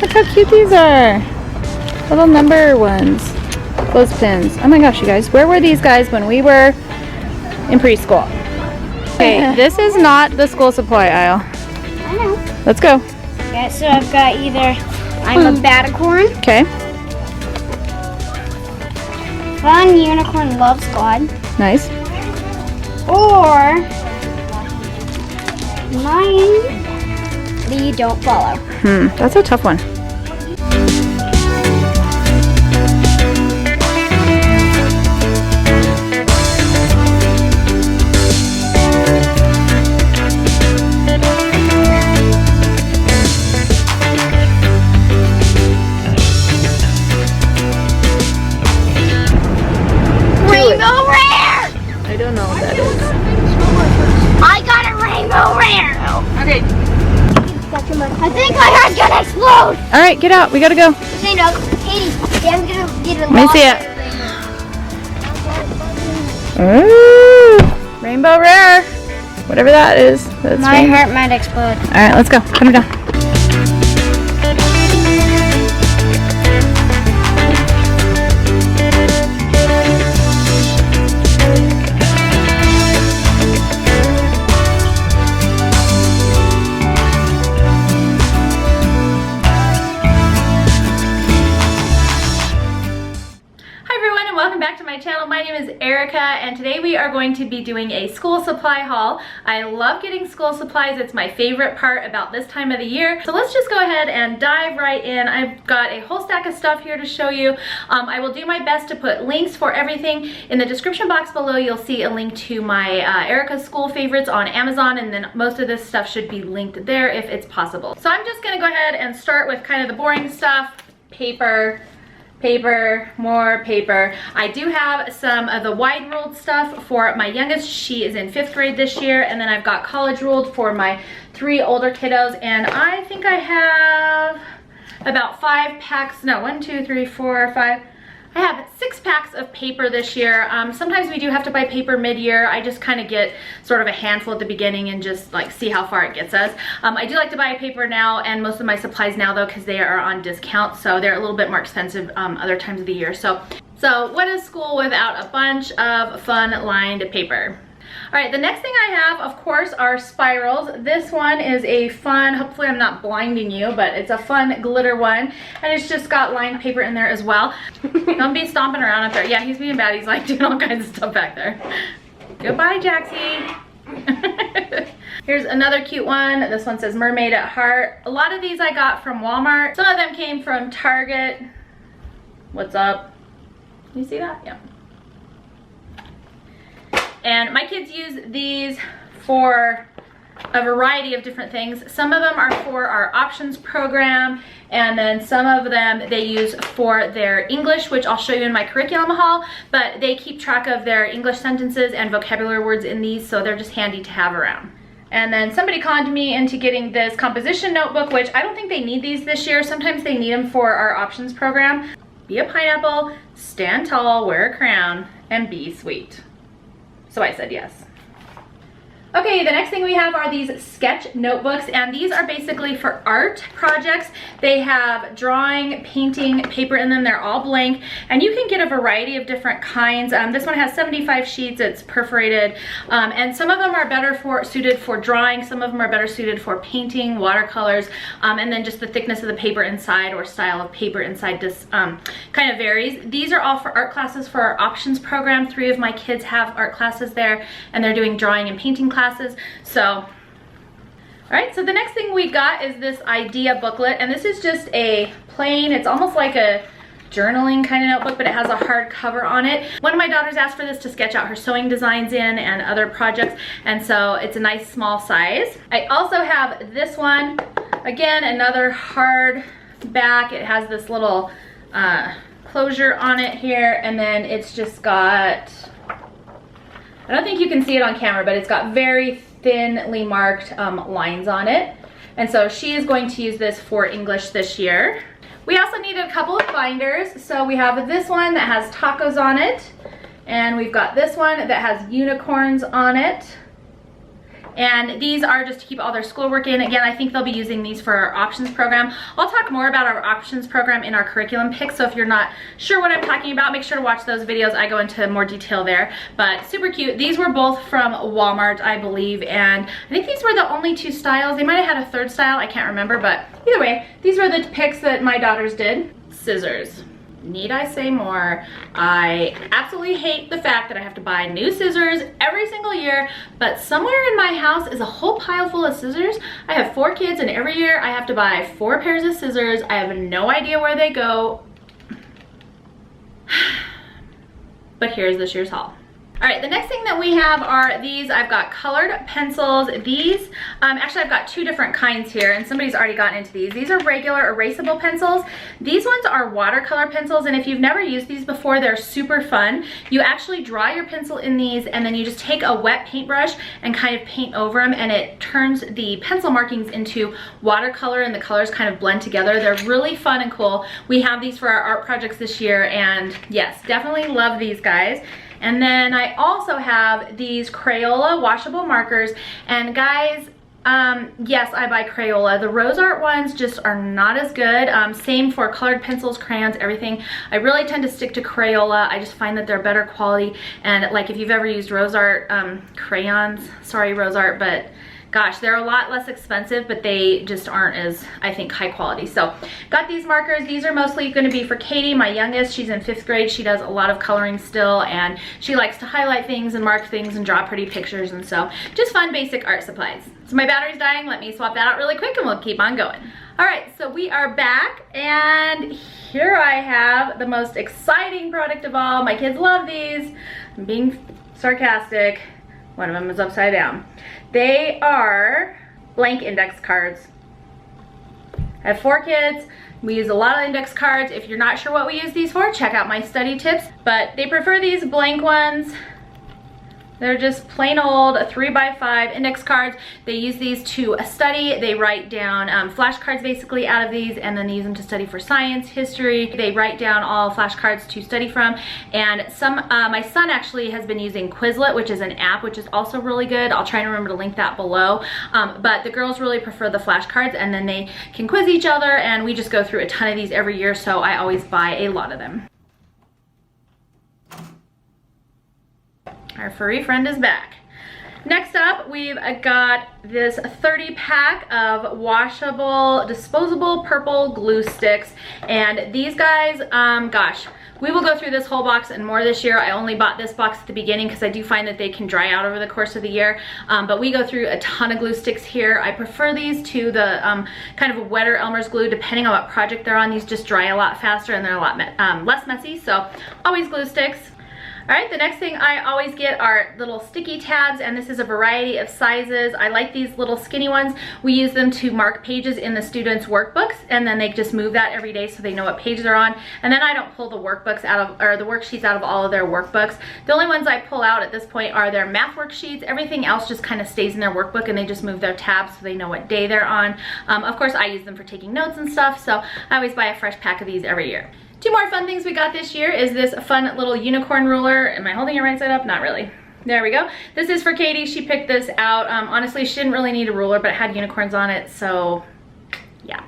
Look how cute these are. Little number ones. Clothespins. Oh my gosh, you guys. Where were these guys when we were in preschool? Okay, this is not the school supply aisle. I know. Let's go. Yeah, so I've got either I'm a Batacorn, Okay. Fun Unicorn Love Squad, Nice. or mine that you don't follow. That's a tough one. Rainbow Rare! I don't know what that is. I got a Rainbow Rare! Okay. I think my heart's gonna explode! All right, get out. We gotta go. Say no, Katie, Dan's gonna get a Let me see it. Ooh, Rainbow Rare. Whatever that is. That's My heart might explode. All right, let's go. Put it down. Welcome back to my channel. My name is Erica and today we are going to be doing a school supply haul. I love getting school supplies. It's my favorite part about this time of the year. So let's just go ahead and dive right in. I've got a whole stack of stuff here to show you. I will do my best to put links for everything. In the description box below you'll see a link to my Erica's School Favorites on Amazon, and then most of this stuff should be linked there if it's possible. So I'm just going to go ahead and start with kind of the boring stuff. Paper, more paper. I do have some of the wide ruled stuff for my youngest. She is in 5th grade this year, and then I've got college ruled for my 3 older kiddos, and I think I have about 5 packs, no, 1, 2, 3, 4, 5. I have 6 packs of paper this year. Sometimes we do have to buy paper mid-year. I just kind of get sort of a handful at the beginning and just like see how far it gets us. I do like to buy paper now and most of my supplies now though, because they are on discount, so they're a little bit more expensive other times of the year. So what is school without a bunch of fun lined paper? All right, the next thing I have, of course, are spirals. This one is a fun, hopefully I'm not blinding you, but it's a fun glitter one. And it's just got lined paper in there as well. Don't be stomping around up there. Yeah, he's being bad. He's like doing all kinds of stuff back there. Goodbye, Jaxie. Here's another cute one. This one says Mermaid at Heart. A lot of these I got from Walmart. Some of them came from Target. What's up? You see that? Yeah. And my kids use these for a variety of different things. Some of them are for our options program, and then some of them they use for their English, which I'll show you in my curriculum haul, but they keep track of their English sentences and vocabulary words in these, so they're just handy to have around. And then somebody conned me into getting this composition notebook, which I don't think they need these this year. Sometimes they need them for our options program. Be a pineapple, stand tall, wear a crown, and be sweet. So I said yes. Okay, the next thing we have are these sketch notebooks, and these are basically for art projects. They have drawing, painting, paper in them. They're all blank, and you can get a variety of different kinds. This one has 75 sheets. It's perforated, and some of them are better suited for drawing. Some of them are better suited for painting, watercolors, and then just the thickness of the paper inside or style of paper inside just kind of varies. These are all for art classes for our options program. 3 of my kids have art classes there, and they're doing drawing and painting classes. So, all right, so the next thing we got is this idea booklet, and this is just a plain, it's almost like a journaling kind of notebook, but it has a hard cover on it. One of my daughters asked for this to sketch out her sewing designs in and other projects, and so it's a nice small size. I also have this one, again, another hard back. It has this little closure on it here, and then it's just got, I don't think you can see it on camera, but it's got very thinly marked lines on it. And so she is going to use this for English this year. We also needed a couple of binders. So we have this one that has tacos on it. And we've got this one that has unicorns on it. And these are just to keep all their schoolwork in. Again, I think they'll be using these for our options program. I'll talk more about our options program in our curriculum picks, so if you're not sure what I'm talking about, make sure to watch those videos. I go into more detail there, but super cute. These were both from Walmart, I believe, and I think these were the only 2 styles. They might have had a 3rd style, I can't remember, but either way, these were the picks that my daughters did. Scissors. Need I say more? I absolutely hate the fact that I have to buy new scissors every single year, but somewhere in my house is a whole pile full of scissors. I have 4 kids and every year I have to buy 4 pairs of scissors. I have no idea where they go. But here's this year's haul. All right, the next thing that we have are these. I've got colored pencils. These, actually I've got 2 different kinds here, and somebody's already gotten into these. These are regular erasable pencils. These ones are watercolor pencils, and if you've never used these before, they're super fun. You actually draw your pencil in these, and then you just take a wet paintbrush and kind of paint over them, and it turns the pencil markings into watercolor, and the colors kind of blend together. They're really fun and cool. We have these for our art projects this year, and yes, definitely love these guys. And then I also have these Crayola washable markers, and guys, yes, I buy Crayola. The Rose Art ones just are not as good. Same for colored pencils, crayons, everything. I really tend to stick to Crayola. I just find that they're better quality, and like if you've ever used Rose Art crayons, sorry Rose Art, but gosh, they're a lot less expensive, but they just aren't as, I think, high quality. So got these markers. These are mostly going to be for Katie, my youngest. She's in 5th grade. She does a lot of coloring still, and she likes to highlight things and mark things and draw pretty pictures, and so just fun basic art supplies. So my battery's dying. Let me swap that out really quick and we'll keep on going. All right, so we are back, and here I have the most exciting product of all. My kids love these. I'm being sarcastic. One of them is upside down. They are blank index cards. I have 4 kids. We use a lot of index cards. If you're not sure what we use these for, check out my study tips. But they prefer these blank ones. They're just plain old 3x5 index cards. They use these to study. They write down flashcards basically out of these, and then they use them to study for science, history. They write down all flashcards to study from. And my son actually has been using Quizlet, which is an app, which is also really good. I'll try and remember to link that below. But the girls really prefer the flashcards, and then they can quiz each other, and we just go through a ton of these every year, so I always buy a lot of them. Our furry friend is back. Next up, we've got this 30-pack of washable, disposable purple glue sticks. And these guys, gosh, we will go through this whole box and more this year. I only bought this box at the beginning because I do find that they can dry out over the course of the year. But we go through a ton of glue sticks here. I prefer these to the kind of wetter Elmer's glue, depending on what project they're on. These just dry a lot faster and they're a lot less messy. So always glue sticks. All right, the next thing I always get are little sticky tabs, and this is a variety of sizes. I like these little skinny ones. We use them to mark pages in the students' workbooks, and then they just move that every day so they know what page they're on. And then I don't pull the workbooks out of, or the worksheets out of all of their workbooks. The only ones I pull out at this point are their math worksheets. Everything else just kind of stays in their workbook, and they just move their tabs so they know what day they're on. Of course, I use them for taking notes and stuff, so I always buy a fresh pack of these every year. 2 more fun things we got this year is this fun little unicorn ruler. Am I holding it right side up? Not really. There we go. This is for Katie. She picked this out. Honestly, she didn't really need a ruler, but it had unicorns on it, so yeah.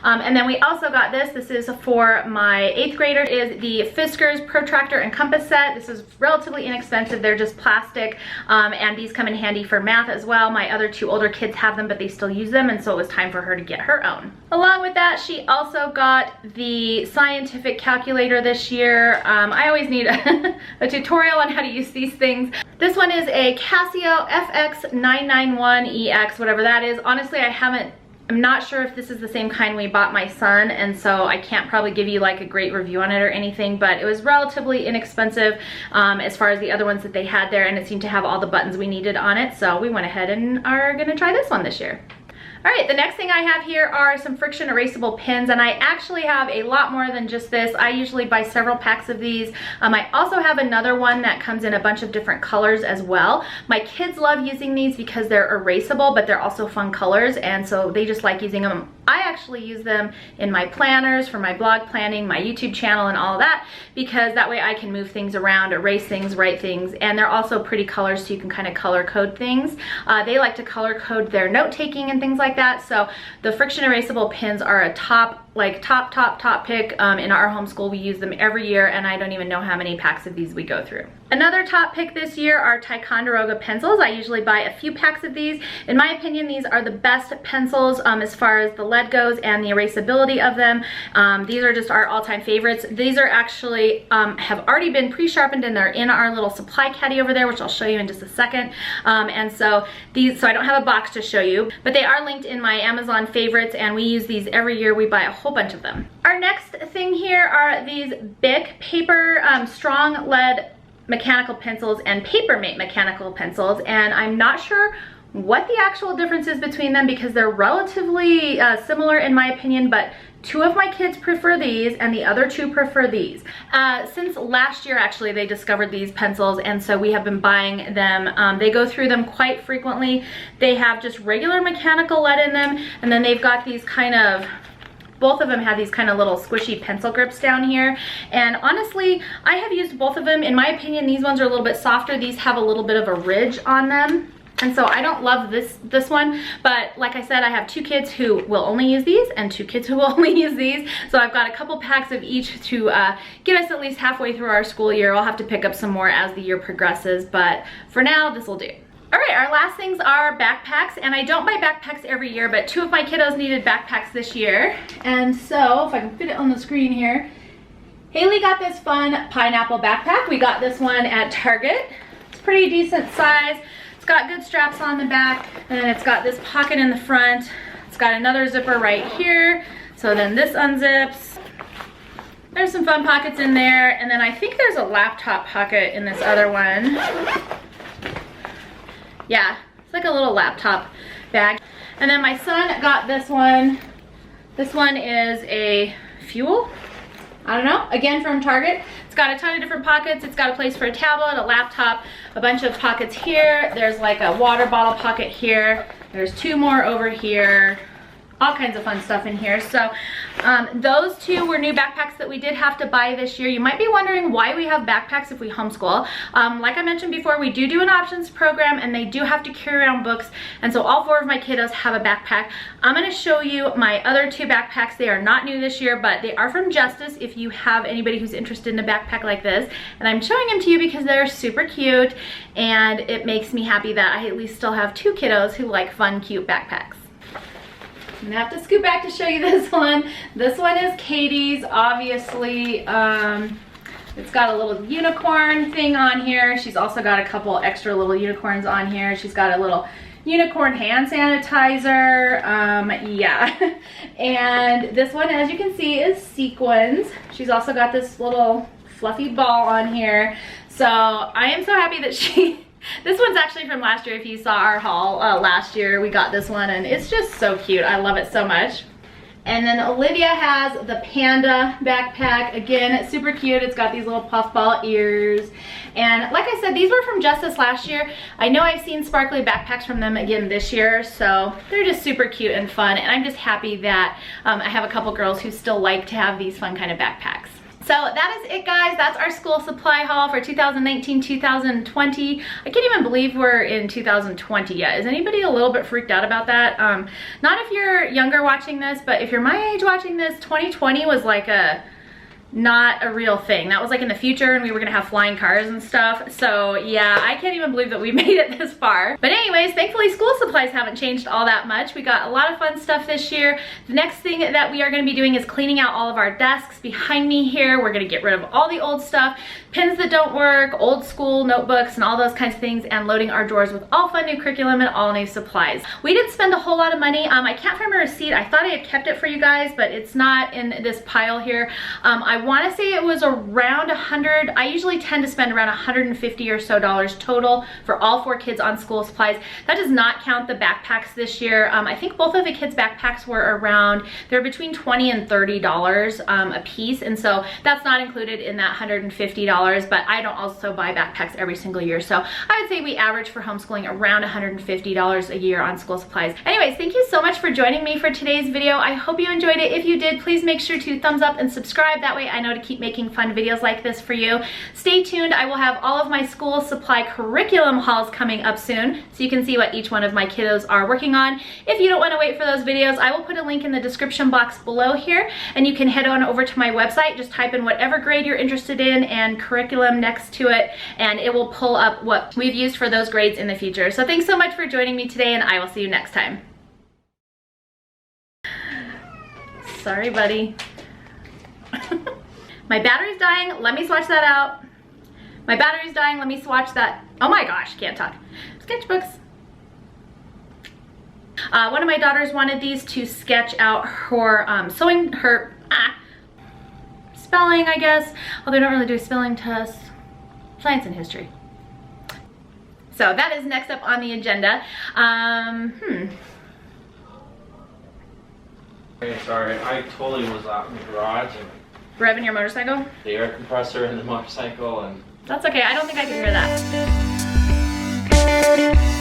And then we also got this. This is for my 8th grader. It is the Fiskars Protractor and Compass set. This is relatively inexpensive. They're just plastic, and these come in handy for math as well. My other 2 older kids have them, but they still use them, and so it was time for her to get her own. Along with that, she also got the scientific calculator this year. I always need a tutorial on how to use these things. This one is a Casio FX991EX, whatever that is. Honestly, I'm not sure if this is the same kind we bought my son, and so I can't probably give you like a great review on it or anything, but it was relatively inexpensive as far as the other ones that they had there, and it seemed to have all the buttons we needed on it, so we went ahead and are gonna try this one this year. All right, the next thing I have here are some friction erasable pins, and I actually have a lot more than just this. I usually buy several packs of these. I also have another one that comes in a bunch of different colors as well. My kids love using these because they're erasable, but they're also fun colors, and so they just like using them. I actually use them in my planners for my blog planning, my YouTube channel, and all of that, because that way I can move things around, erase things, write things, and they're also pretty colors, so you can kind of color code things. They like to color code their note taking and things like that, so the friction erasable pins are a top pick. In our homeschool, we use them every year, and I don't even know how many packs of these we go through. Another top pick this year are Ticonderoga pencils. I usually buy a few packs of these. In my opinion, these are the best pencils as far as the lead goes and the erasability of them. These are just our all-time favorites. These are actually have already been pre-sharpened, and they're in our little supply caddy over there, which I'll show you in just a second. And so I don't have a box to show you, but they are linked in my Amazon favorites, and we use these every year. We buy a whole bunch of them. Our next thing here are these Bic paper strong lead mechanical pencils and Papermate mechanical pencils, and I'm not sure what the actual difference is between them because they're relatively similar in my opinion, but 2 of my kids prefer these and the other 2 prefer these. Since last year, actually, they discovered these pencils, and so we have been buying them. They go through them quite frequently. They have just regular mechanical lead in them, and then they've got these kind of, both of them have these kind of little squishy pencil grips down here. And honestly, I have used both of them. In my opinion, these ones are a little bit softer. These have a little bit of a ridge on them. And so I don't love this one, but like I said, I have 2 kids who will only use these and 2 kids who will only use these. So I've got a couple packs of each to get us at least halfway through our school year. I'll have to pick up some more as the year progresses, but for now, this will do. All right, our last things are backpacks, and I don't buy backpacks every year, but 2 of my kiddos needed backpacks this year. And so, if I can fit it on the screen here, Haley got this fun pineapple backpack. We got this one at Target. It's pretty decent size. It's got good straps on the back, and then it's got this pocket in the front. It's got another zipper right here, so then this unzips. There's some fun pockets in there, and then I think there's a laptop pocket in this other one. Yeah, it's like a little laptop bag. And then my son got this one. This one is a fuel, I don't know, again from Target. It's got a ton of different pockets. It's got a place for a tablet, a laptop, a bunch of pockets here. There's like a water bottle pocket here. There's 2 more over here. All kinds of fun stuff in here. So those 2 were new backpacks that we did have to buy this year. You might be wondering why we have backpacks if we homeschool. Like I mentioned before, we do an options program, and they do have to carry around books, and so all 4 of my kiddos have a backpack. I'm going to show you my other 2 backpacks. They are not new this year, but they are from Justice if you have anybody who's interested in a backpack like this. And I'm showing them to you because they're super cute, and it makes me happy that I at least still have 2 kiddos who like fun, cute backpacks. I'm gonna have to scoot back to show you this one. This one is Katie's, obviously. It's got a little unicorn thing on here. She's also got a couple extra little unicorns on here. She's got a little unicorn hand sanitizer. Yeah. And this one, as you can see, is sequins. She's also got this little fluffy ball on here. So I am so happy that this one's actually from last year. If you saw our haul last year, we got this one, and it's just so cute. I love it so much. And then Olivia has the panda backpack. Again, it's super cute. It's got these little puffball ears. And like I said, these were from Justice last year. I know I've seen sparkly backpacks from them again this year, so they're just super cute and fun. And I'm just happy that I have a couple girls who still like to have these fun kind of backpacks. So that is it, guys. That's our school supply haul for 2019-2020. I can't even believe we're in 2020 yet. Is anybody a little bit freaked out about that? Not if you're younger watching this, but if you're my age watching this, 2020 was like not a real thing. That was like in the future, and we were gonna have flying cars and stuff. So yeah, I can't even believe that we made it this far. But anyways, thankfully school supplies haven't changed all that much. We got a lot of fun stuff this year. The next thing that we are gonna be doing is cleaning out all of our desks behind me here. We're gonna get rid of all the old stuff, pins that don't work, old school notebooks, and all those kinds of things, and loading our drawers with all fun new curriculum and all new supplies. We didn't spend a whole lot of money. I can't find my receipt. I thought I had kept it for you guys, but it's not in this pile here. I want to say it was around 100. I usually tend to spend around 150 or so dollars total for all 4 kids on school supplies. That does not count the backpacks this year. I think both of the kids' backpacks were around, they're between $20 and $30 a piece, and so that's not included in that $150, but I don't also buy backpacks every single year, so I would say we average for homeschooling around $150 a year on school supplies. Anyways, thank you so much for joining me for today's video. I hope you enjoyed it. If you did, please make sure to thumbs up and subscribe. That way I know to keep making fun videos like this for you. Stay tuned. I will have all of my school supply curriculum hauls coming up soon, so you can see what each one of my kiddos are working on. If you don't want to wait for those videos, I will put a link in the description box below here, and you can head on over to my website. Just type in whatever grade you're interested in and curriculum next to it, and it will pull up what we've used for those grades in the future. So thanks so much for joining me today, and I will see you next time. Sorry, buddy. My battery's dying. Let me swatch that out. My battery's dying. Let me swatch that. Oh my gosh, can't talk. Sketchbooks. One of my daughters wanted these to sketch out her spelling, I guess. Although they don't really do spelling tests. Science and history. So that is next up on the agenda. Hey, sorry, I totally was out in the garage and Revving your motorcycle? the air compressor and the motorcycle and... That's okay, I don't think I can hear that.